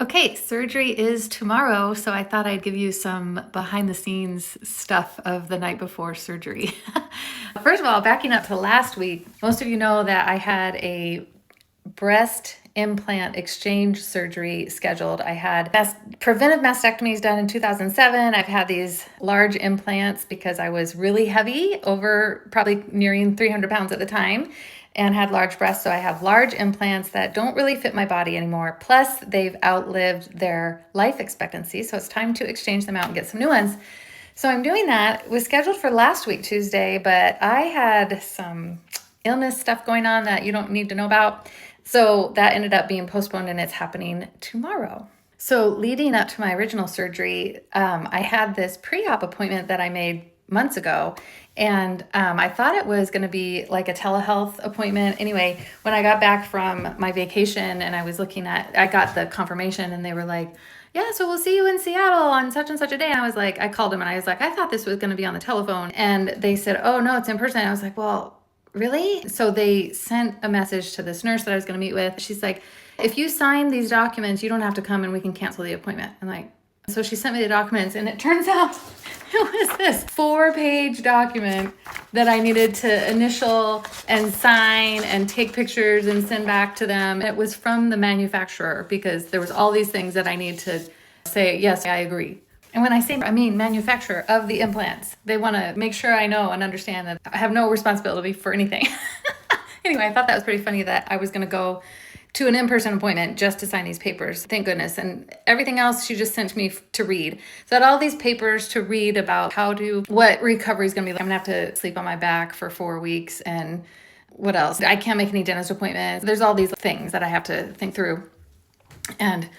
Okay, surgery is tomorrow, so I thought I'd give you some behind the scenes stuff of the night before surgery. First of all, backing up to last week, most of you know that I had a breast implant exchange surgery scheduled. I had preventive mastectomies done in 2007. I've had these large implants because I was really heavy, over probably nearing 300 pounds at the time, and had large breasts. So I have large implants that don't really fit my body anymore. Plus, they've outlived their life expectancy. So it's time to exchange them out and get some new ones. So I'm doing that. It was scheduled for last week, Tuesday, but I had some illness stuff going on that you don't need to know about. So that ended up being postponed and it's happening tomorrow. So leading up to my original surgery, I had this pre-op appointment that I made months ago. And I thought it was going to be like a telehealth appointment. Anyway, when I got back from my vacation and I got the confirmation and they were like, yeah, so we'll see you in Seattle on such and such a day. And I called them and I was like, I thought this was going to be on the telephone. And they said, oh, no, it's in person. And I was like, well, really? So they sent a message to this nurse that I was going to meet with. She's like, if you sign these documents, you don't have to come and we can cancel the appointment. So she sent me the documents and it turns out it was this 4-page document that I needed to initial and sign and take pictures and send back to them. It was from the manufacturer because there was all these things that I need to say, yes, I agree. And when I say, I mean manufacturer of the implants. They want to make sure I know and understand that I have no responsibility for anything. Anyway, I thought that was pretty funny that I was going to go to an in-person appointment just to sign these papers. Thank goodness. And everything else she just sent to me to read. So I had all these papers to read about what recovery is going to be like. I'm going to have to sleep on my back for 4 weeks. And what else? I can't make any dentist appointments. There's all these things that I have to think through. And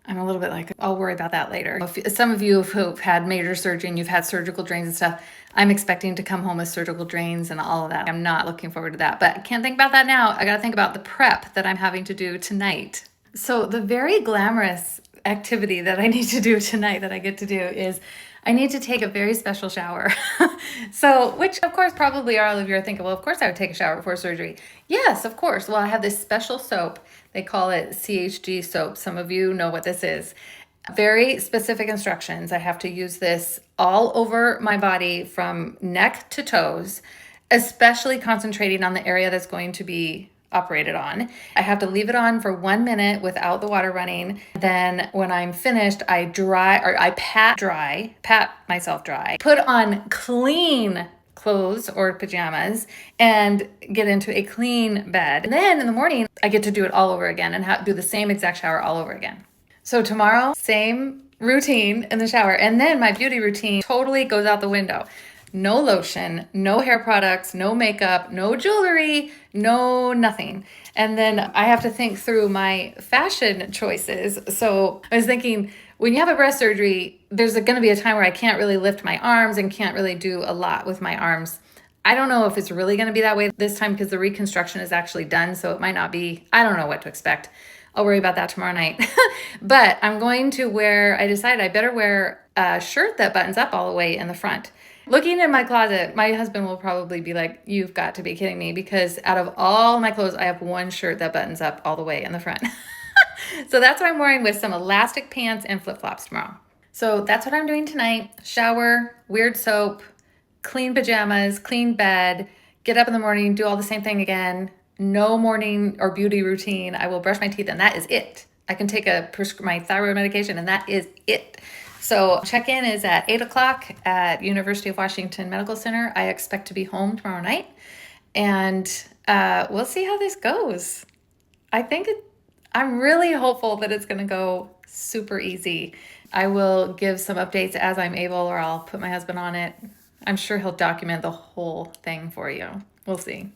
I'm a little bit like, I'll worry about that later. Some of you who've had major surgery and you've had surgical drains and stuff, I'm expecting to come home with surgical drains and all of that. I'm not looking forward to that, but I can't think about that now. I got to think about the prep that I'm having to do tonight. So the very glamorous activity that I need to do tonight that I get to do is I need to take a very special shower. Which of course probably all of you are thinking, well, of course I would take a shower before surgery. Yes, of course. Well, I have this special soap. They call it CHG soap. Some of you know what this is. Very specific instructions. I have to use this all over my body from neck to toes, especially concentrating on the area that's going to be operated on. I have to leave it on for 1 minute without the water running. Then when I'm finished, I pat myself dry, put on clean clothes or pajamas and get into a clean bed. And then in the morning, I get to do it all over again and do the same exact shower all over again. So tomorrow, same routine in the shower. And then my beauty routine totally goes out the window. No lotion, no hair products, no makeup, no jewelry, no nothing. And then I have to think through my fashion choices. So I was thinking, when you have a breast surgery, there's going to be a time where I can't really lift my arms and can't really do a lot with my arms. I don't know if it's really going to be that way this time because the reconstruction is actually done. So it might not be, I don't know what to expect. I'll worry about that tomorrow night. But I'm going to I decided I better wear a shirt that buttons up all the way in the front. Looking in my closet, my husband will probably be like, you've got to be kidding me, because out of all my clothes, I have one shirt that buttons up all the way in the front. So that's what I'm wearing with some elastic pants and flip-flops tomorrow. So that's what I'm doing tonight. Shower, weird soap, clean pajamas, clean bed, get up in the morning, do all the same thing again. No morning or beauty routine. I will brush my teeth and that is it. I can take my thyroid medication and that is it. So check-in is at 8 o'clock at University of Washington Medical Center. I expect to be home tomorrow night and we'll see how this goes. I'm really hopeful that it's going to go super easy. I will give some updates as I'm able, or I'll put my husband on it. I'm sure he'll document the whole thing for you. We'll see.